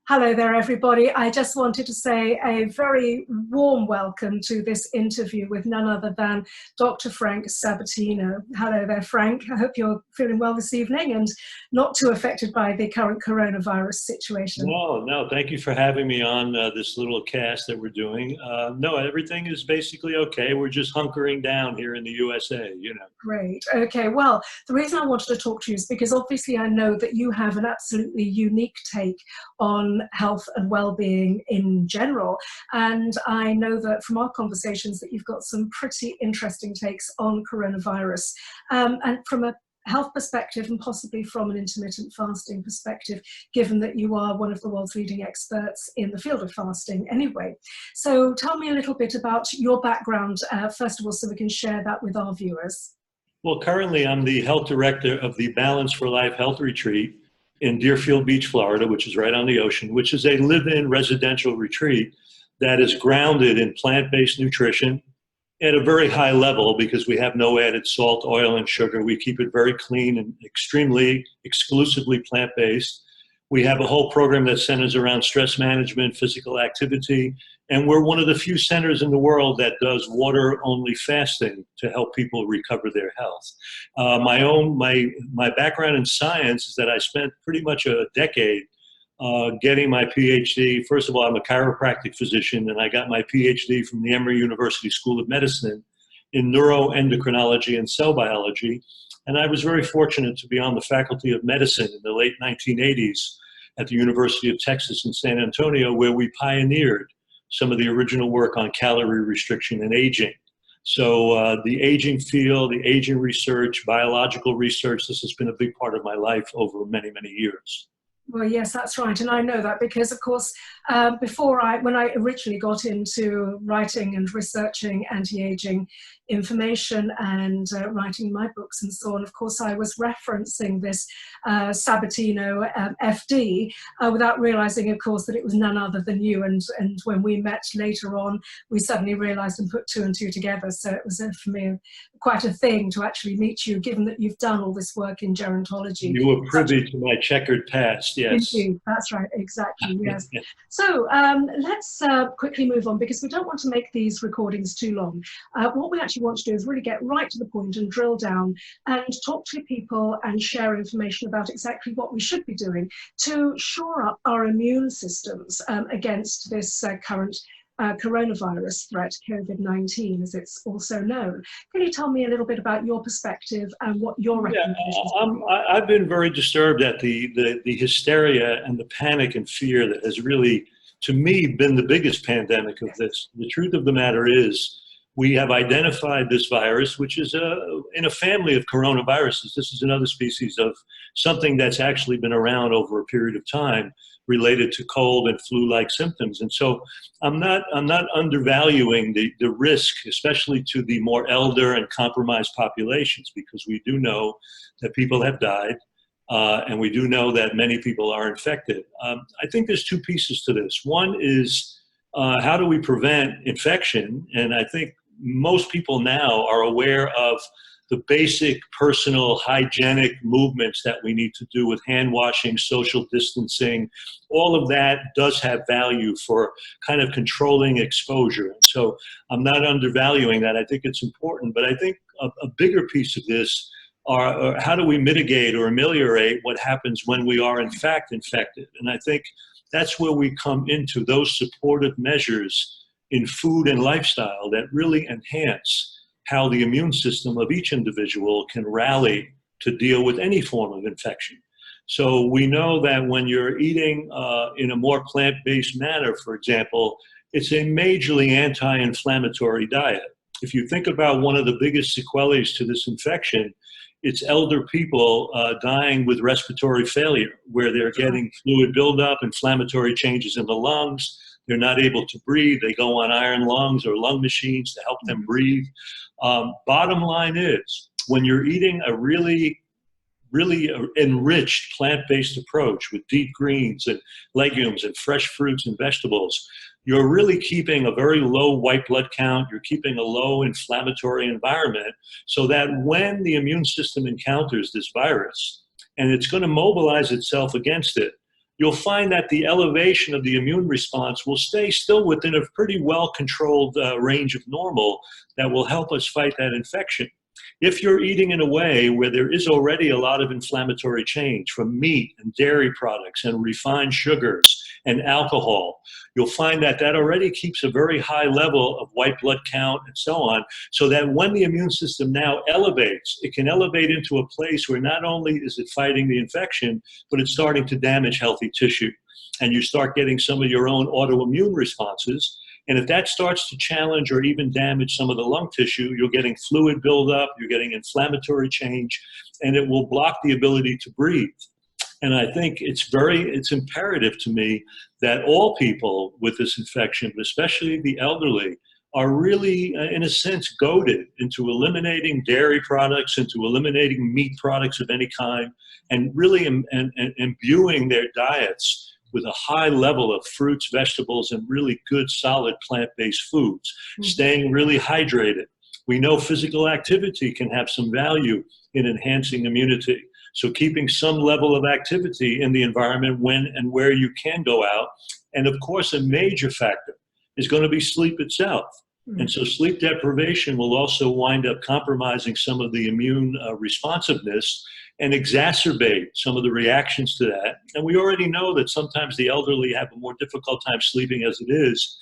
Hello there, everybody. I just wanted to say a very warm welcome to this interview with none other than Dr. Frank Sabatino. Hello there, Frank. I hope you're feeling well this evening and not too affected by the current coronavirus situation. No, thank you for having me on this little cast that we're doing. No, everything is basically okay. We're just hunkering down here in the USA, you know. Great. Okay. Well, the reason I wanted to talk to you is because obviously I know that you have an absolutely unique take on health and well-being in general. And I know that from our conversations that you've got some pretty interesting takes on coronavirus. And from a health perspective and possibly from an intermittent fasting perspective, given that you are one of the world's leading experts in the field of fasting anyway. So tell me a little bit about your background, first of all, so we can share that with our viewers. Well, currently I'm the health director of the Balance for Life Health Retreat in Deerfield Beach, Florida, which is right on the ocean, which is a live-in residential retreat that is grounded in plant-based nutrition at a very high level because we have no added salt, oil, and sugar. We keep it very clean and extremely exclusively plant-based. We have a whole program that centers around stress management, physical activity, and we're one of the few centers in the world that does water-only fasting to help people recover their health. My background in science is that I spent pretty much a decade getting my PhD. First of all, I'm a chiropractic physician, and I got my PhD from the Emory University School of Medicine in neuroendocrinology and cell biology. And I was very fortunate to be on the faculty of medicine in the late 1980s at the University of Texas in San Antonio, where we pioneered some of the original work on calorie restriction and aging. So the aging field, the aging research, biological research, this has been a big part of my life over many, many years. Well, yes, that's right. And I know that because, of course, when I originally got into writing and researching anti-aging information and writing my books and so on, of course, I was referencing this Sabatino FD without realizing, of course, that it was none other than you. And when we met later on, we suddenly realized and put two and two together. So it was for me quite a thing to actually meet you, given that you've done all this work in gerontology. You were privy to my checkered past, yes. Indeed, that's right, exactly, yes. So let's quickly move on because we don't want to make these recordings too long. What we actually want to do is really get right to the point and drill down and talk to people and share information about exactly what we should be doing to shore up our immune systems against this current coronavirus threat, COVID-19, as it's also known. Can you tell me a little bit about your perspective and what your recommendations are? I've been very disturbed at the hysteria and the panic and fear that has really, to me, been the biggest pandemic of this. The truth of the matter is, we have identified this virus, which is in a family of coronaviruses. This is another species of something that's actually been around over a period of time related to cold and flu-like symptoms. And so I'm not undervaluing the risk, especially to the more elder and compromised populations, because we do know that people have died, and we do know that many people are infected. I think there's two pieces to this. One is how do we prevent infection? And I think most people now are aware of the basic personal hygienic movements that we need to do with hand washing, social distancing. All of that does have value for kind of controlling exposure. And so I'm not undervaluing that. I think it's important, but I think a bigger piece of this are how do we mitigate or ameliorate what happens when we are in fact infected? And I think that's where we come into those supportive measures in food and lifestyle that really enhance how the immune system of each individual can rally to deal with any form of infection. So we know that when you're eating in a more plant-based manner, for example, it's a majorly anti-inflammatory diet. If you think about one of the biggest sequelae to this infection, it's elder people dying with respiratory failure, where they're getting fluid buildup, inflammatory changes in the lungs. They're not able to breathe. They go on iron lungs or lung machines to help them breathe. Bottom line is, when you're eating a really enriched plant-based approach with deep greens and legumes and fresh fruits and vegetables, you're really keeping a very low white blood count. You're keeping a low inflammatory environment so that when the immune system encounters this virus and it's going to mobilize itself against it, you'll find that the elevation of the immune response will stay still within a pretty well-controlled range of normal that will help us fight that infection. If you're eating in a way where there is already a lot of inflammatory change from meat and dairy products and refined sugars and alcohol, you'll find that that already keeps a very high level of white blood count and so on, so that when the immune system now elevates, it can elevate into a place where not only is it fighting the infection, but it's starting to damage healthy tissue. And you start getting some of your own autoimmune responses. And if that starts to challenge or even damage some of the lung tissue, you're getting fluid buildup, you're getting inflammatory change, and it will block the ability to breathe. And I think it's imperative to me that all people with this infection, but especially the elderly, are really, in a sense, goaded into eliminating dairy products, into eliminating meat products of any kind, and really imbuing their diets with a high level of fruits, vegetables, and really good, solid plant-based foods, staying really hydrated. We know physical activity can have some value in enhancing immunity. So keeping some level of activity in the environment when and where you can go out. And of course, a major factor is going to be sleep itself. And so sleep deprivation will also wind up compromising some of the immune responsiveness and exacerbate some of the reactions to that. And we already know that sometimes the elderly have a more difficult time sleeping as it is.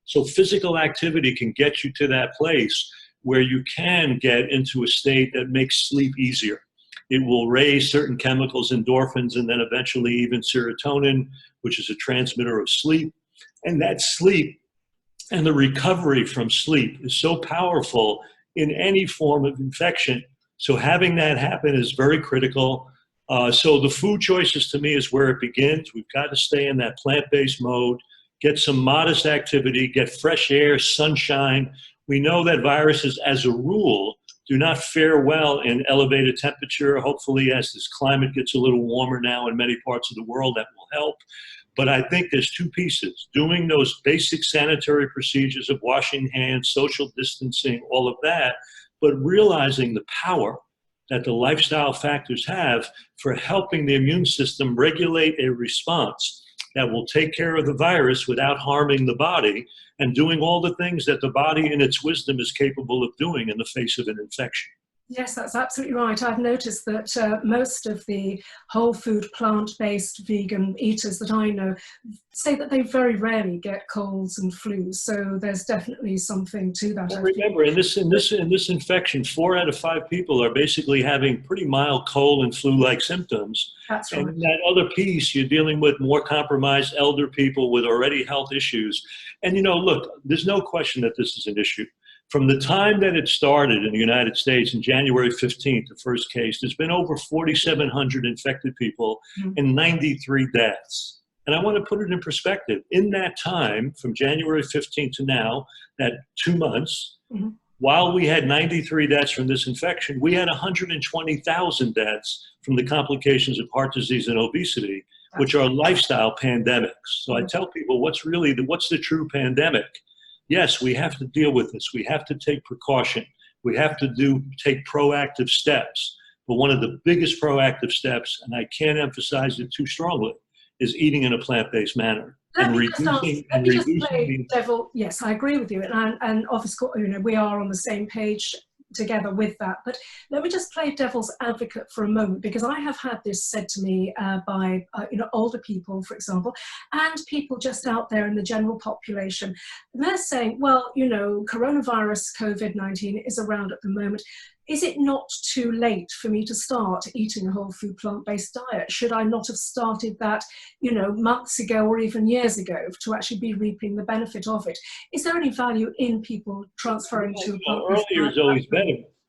So physical activity can get you to that place where you can get into a state that makes sleep easier. It will raise certain chemicals, endorphins, and then eventually even serotonin, which is a transmitter of sleep. And that sleep and the recovery from sleep is so powerful in any form of infection. So having that happen is very critical. So the food choices to me is where it begins. We've got to stay in that plant-based mode, get some modest activity, get fresh air, sunshine. We know that viruses, as a rule, do not fare well in elevated temperature. Hopefully, as this climate gets a little warmer now in many parts of the world, that will help. But I think there's two pieces: doing those basic sanitary procedures of washing hands, social distancing, all of that, but realizing the power that the lifestyle factors have for helping the immune system regulate a response that will take care of the virus without harming the body, and doing all the things that the body in its wisdom is capable of doing in the face of an infection. Yes, that's absolutely right. I've noticed that most of the whole food, plant-based vegan eaters that I know say that they very rarely get colds and flus. So there's definitely something to that. Well, remember, in this infection, 4 out of 5 people are basically having pretty mild cold and flu-like symptoms. That's right. And in that other piece, you're dealing with more compromised elder people with already health issues. And look, there's no question that this is an issue. From the time that it started in the United States, in January 15th, the first case, there's been over 4,700 infected people and 93 deaths. And I want to put it in perspective. In that time, from January 15th to now, that 2 months, while we had 93 deaths from this infection, we had 120,000 deaths from the complications of heart disease and obesity, which are lifestyle pandemics. So I tell people, what's the true pandemic? Yes, we have to deal with this. We have to take precaution. We have to take proactive steps. But one of the biggest proactive steps, and I can't emphasize it too strongly, is eating in a plant-based manner. Yes, I agree with you. And obviously, we are on the same page together with that. But let me just play devil's advocate for a moment, because I have had this said to me by older people, for example, and people just out there in the general population. And they're saying, well, coronavirus, COVID-19 is around at the moment. Is it not too late for me to start eating a whole food plant-based diet? Should I not have started that, months ago or even years ago to actually be reaping the benefit of it? Is there any value in people transferring to earlier is always better.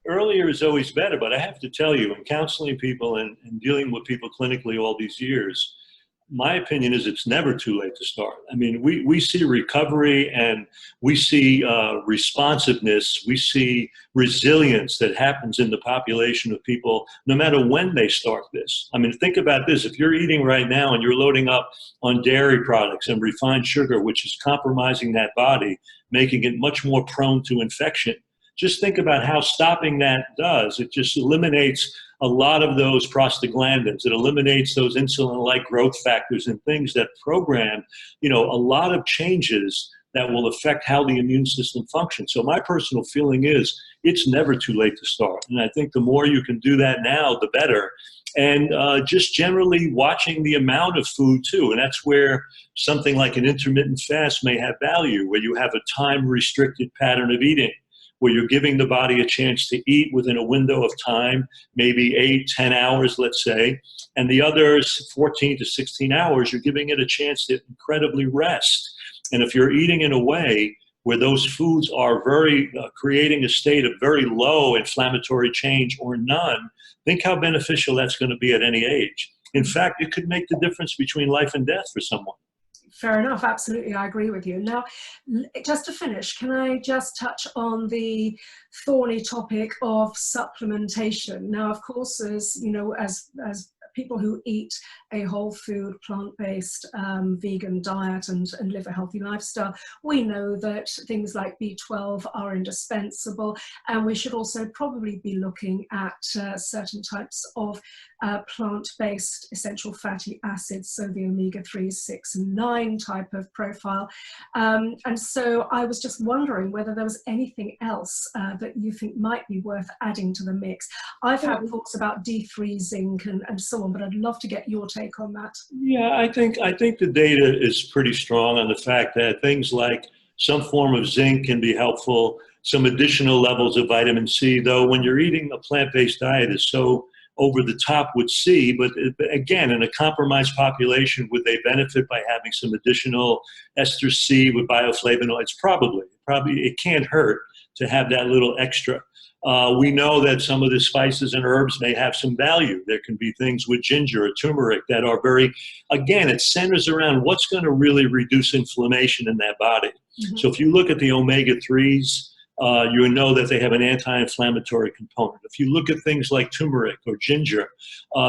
Earlier is always better, but I have to tell you, in counseling people and dealing with people clinically all these years, my opinion is it's never too late to start. I mean, we see recovery, and we see responsiveness, we see resilience that happens in the population of people no matter when they start this. I mean, think about this. If you're eating right now and you're loading up on dairy products and refined sugar, which is compromising that body, making it much more prone to infection, just think about how stopping that does. It just eliminates a lot of those prostaglandins. It eliminates those insulin-like growth factors and things that program, a lot of changes that will affect how the immune system functions. So my personal feeling is it's never too late to start. And I think the more you can do that now, the better. And just generally watching the amount of food too. And that's where something like an intermittent fast may have value, where you have a time-restricted pattern of eating, where you're giving the body a chance to eat within a window of time, maybe 8, 10 hours, let's say, and the other 14 to 16 hours, you're giving it a chance to incredibly rest. And if you're eating in a way where those foods are very creating a state of very low inflammatory change or none, think how beneficial that's going to be at any age. In fact, it could make the difference between life and death for someone. Fair enough. Absolutely. I agree with you. Now, just to finish, can I just touch on the thorny topic of supplementation? Now, of course, as people who eat a whole food, plant-based, vegan diet and live a healthy lifestyle, we know that things like B12 are indispensable, and we should also probably be looking at certain types of plant-based essential fatty acids, so the omega-3, 6 and 9 type of profile. And so I was just wondering whether there was anything else that you think might be worth adding to the mix. I've had thoughts about D3, zinc and so on, but I'd love to get your take on that. Yeah, I think the data is pretty strong on the fact that things like some form of zinc can be helpful, some additional levels of vitamin C, though when you're eating a plant-based diet is so over the top with C, but again, in a compromised population, would they benefit by having some additional ester C with bioflavonoids? Probably. It can't hurt to have that little extra. We know that some of the spices and herbs may have some value. There can be things with ginger or turmeric that are again, it centers around what's going to really reduce inflammation in that body. Mm-hmm. So if you look at the omega-3s, you know that they have an anti-inflammatory component. If you look at things like turmeric or ginger,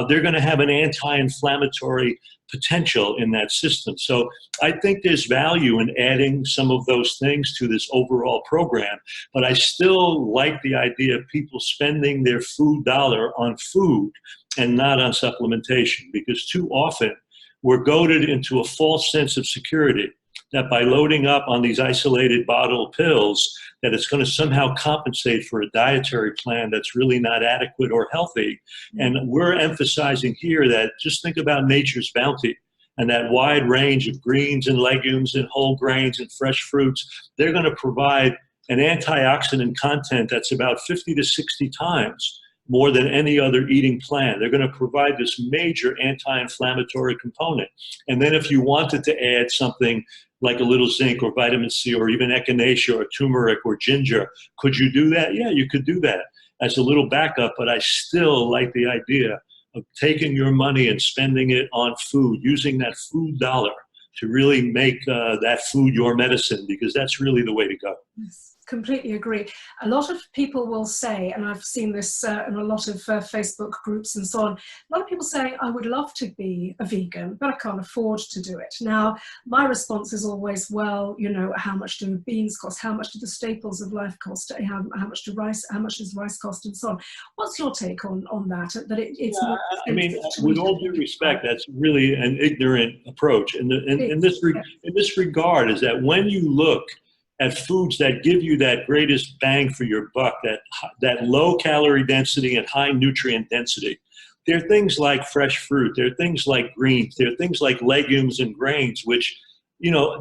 they're going to have an anti-inflammatory potential in that system. So I think there's value in adding some of those things to this overall program, but I still like the idea of people spending their food dollar on food and not on supplementation, because too often we're goaded into a false sense of security that by loading up on these isolated bottle pills, that it's going to somehow compensate for a dietary plan that's really not adequate or healthy. And we're emphasizing here that just think about nature's bounty and that wide range of greens and legumes and whole grains and fresh fruits. They're going to provide an antioxidant content that's about 50 to 60 times more than any other eating plan. They're going to provide this major anti-inflammatory component. And then if you wanted to add something like a little zinc or vitamin C or even echinacea or turmeric or ginger, could you do that? Yeah, you could do that as a little backup, but I still like the idea of taking your money and spending it on food, using that food dollar to really make that food your medicine, because that's really the way to go. Yes. Completely agree. A lot of people will say, and I've seen this in a lot of Facebook groups and so on, a lot of people say, I would love to be a vegan, but I can't afford to do it. Now, my response is always, well, how much do beans cost? How much do the staples of life cost? How much does rice cost, and so on? What's your take on that? That it's more with all due respect, that's really an ignorant approach. In this regard, is that when you look at foods that give you that greatest bang for your buck, that low calorie density and high nutrient density, there are things like fresh fruit, there are things like greens, there are things like legumes and grains, which,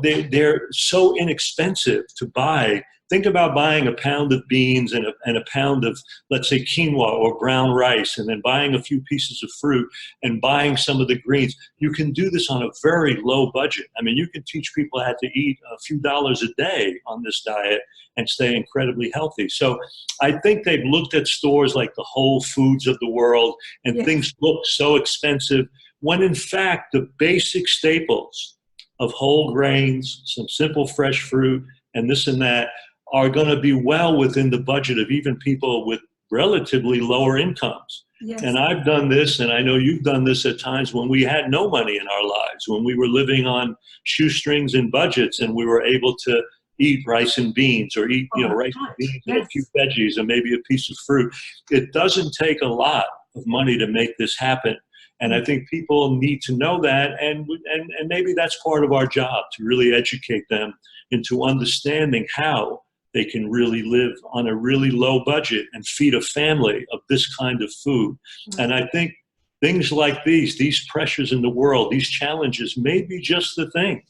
they're so inexpensive to buy. Think about buying a pound of beans and a pound of, let's say, quinoa or brown rice, and then buying a few pieces of fruit and buying some of the greens. You can do this on a very low budget. I mean, you can teach people how to eat a few dollars a day on this diet and stay incredibly healthy. So I think they've looked at stores like the Whole Foods of the world, and things look so expensive, when in fact the basic staples of whole grains, some simple fresh fruit, and this and that are going to be well within the budget of even people with relatively lower incomes. Yes. And I've done this, and I know you've done this at times when we had no money in our lives, when we were living on shoestrings and budgets, and we were able to eat rice and beans, or eat, rice and beans and a few veggies and maybe a piece of fruit. It doesn't take a lot of money to make this happen. And I think people need to know that, and maybe that's part of our job, to really educate them into understanding how they can really live on a really low budget and feed a family of this kind of food. And I think things like these pressures in the world, these challenges may be just the thing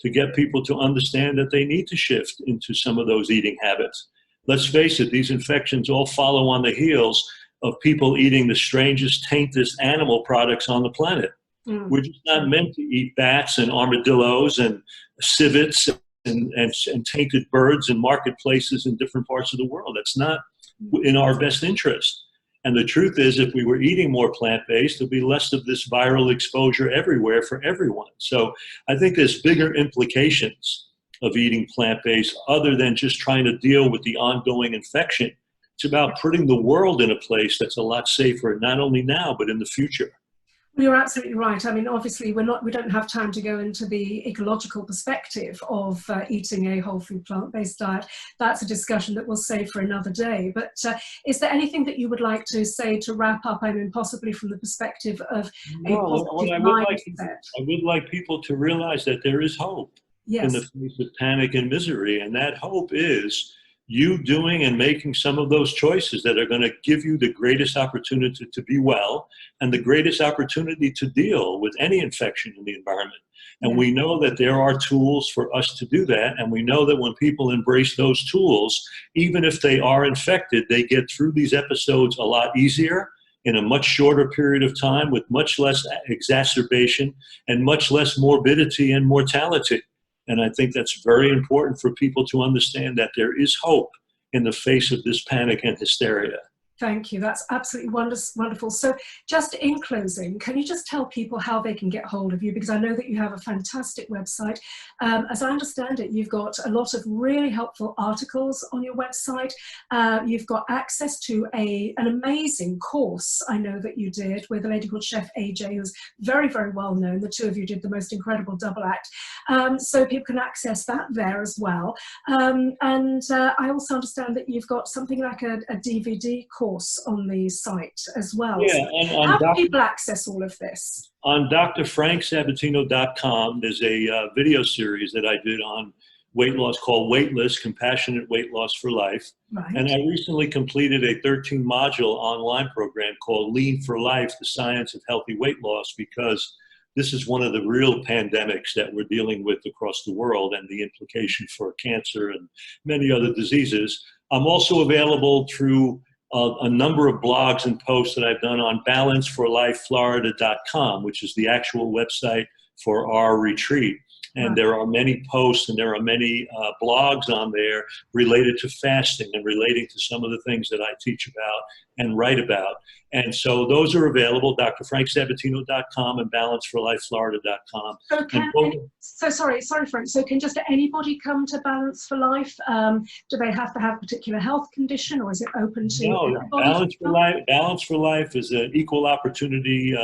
to get people to understand that they need to shift into some of those eating habits. Let's face it, these infections all follow on the heels of people eating the strangest, tainted animal products on the planet. We're just not meant to eat bats and armadillos and civets and tainted birds in marketplaces in different parts of the world. That's not in our best interest. And the truth is, if we were eating more plant-based, there'd be less of this viral exposure everywhere for everyone. So I think there's bigger implications of eating plant-based other than just trying to deal with the ongoing infection. It's about putting the world in a place that's a lot safer, not only now, but in the future. Well, you're absolutely right. I mean, obviously, we don't have time to go into the ecological perspective of eating a whole food plant-based diet. That's a discussion that we'll save for another day. But is there anything that you would like to say to wrap up? I mean, possibly from the perspective of a positive mindset. I would like people to realize that there is hope in the face of panic and misery, and that hope is you doing and making some of those choices that are going to give you the greatest opportunity to be well and the greatest opportunity to deal with any infection in the environment. And we know that there are tools for us to do that. And we know that when people embrace those tools, even if they are infected, they get through these episodes a lot easier in a much shorter period of time with much less exacerbation and much less morbidity and mortality. And I think that's very important for people to understand that there is hope in the face of this panic and hysteria. Thank you. That's absolutely wonderful. So just in closing, can you just tell people how they can get hold of you? Because I know that you have a fantastic website. As I understand it, you've got a lot of really helpful articles on your website. You've got access to an amazing course I know that you did with a lady called Chef AJ, who's very, very well known. The two of you did the most incredible double act. So people can access that there as well. And I also understand that you've got something like a DVD course on the site as well. Yeah, so how do people access all of this? On drfranksabatino.com, there's a video series that I did on weight loss called Weightless, Compassionate Weight Loss for Life. Right. And I recently completed a 13-module online program called Lean for Life, the Science of Healthy Weight Loss, because this is one of the real pandemics that we're dealing with across the world and the implication for cancer and many other diseases. I'm also available through a number of blogs and posts that I've done on balanceforlifeflorida.com, which is the actual website for our retreat. And there are many posts and there are many blogs on there related to fasting and relating to some of the things that I teach about and write about. And so those are available, drfranksabatino.com and balanceforlifeflorida.com. So sorry, Frank. So can just anybody come to Balance for Life? Do they have to have a particular health condition, or is it open to everybody? Balance for Life is an equal opportunity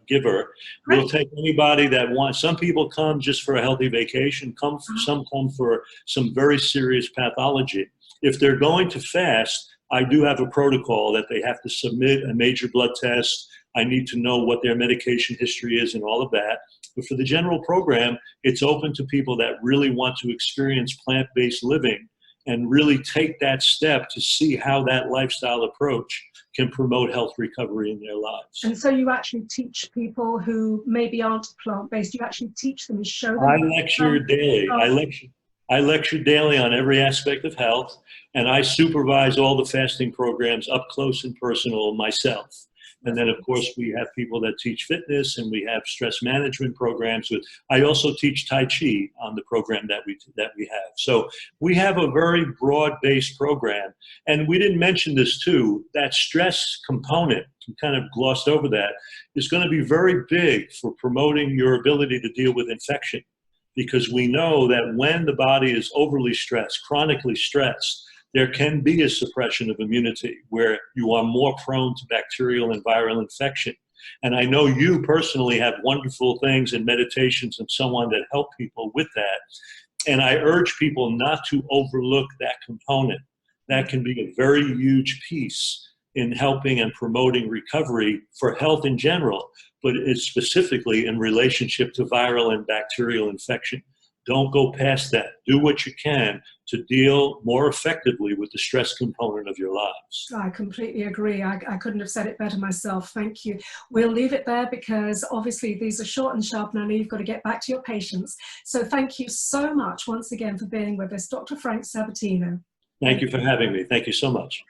giver. Great. We'll take anybody that wants. Some people come just for a healthy vacation. Some come for some very serious pathology. If they're going to fast, I do have a protocol that they have to submit a major blood test. I need to know what their medication history is and all of that. But for the general program, it's open to people that really want to experience plant-based living and really take that step to see how that lifestyle approach can promote health recovery in their lives. And so you actually teach people who maybe aren't plant-based, you actually teach them and show them? I lecture daily. I lecture daily on every aspect of health, and I supervise all the fasting programs up close and personal myself. And then, of course, we have people that teach fitness, and we have stress management programs. I also teach Tai Chi on the program that we have. So we have a very broad-based program. And we didn't mention this too, that stress component, we kind of glossed over that, is going to be very big for promoting your ability to deal with infection. Because we know that when the body is overly stressed, chronically stressed, there can be a suppression of immunity where you are more prone to bacterial and viral infection. And I know you personally have wonderful things and meditations and so on that help people with that. And I urge people not to overlook that component. That can be a very huge piece in helping and promoting recovery for health in general, but it's specifically in relationship to viral and bacterial infection. Don't go past that. Do what you can to deal more effectively with the stress component of your lives. I completely agree. I couldn't have said it better myself. Thank you. We'll leave it there because obviously these are short and sharp and I know you've got to get back to your patients. So thank you so much once again for being with us, Dr. Frank Sabatino. Thank you for having me. Thank you so much.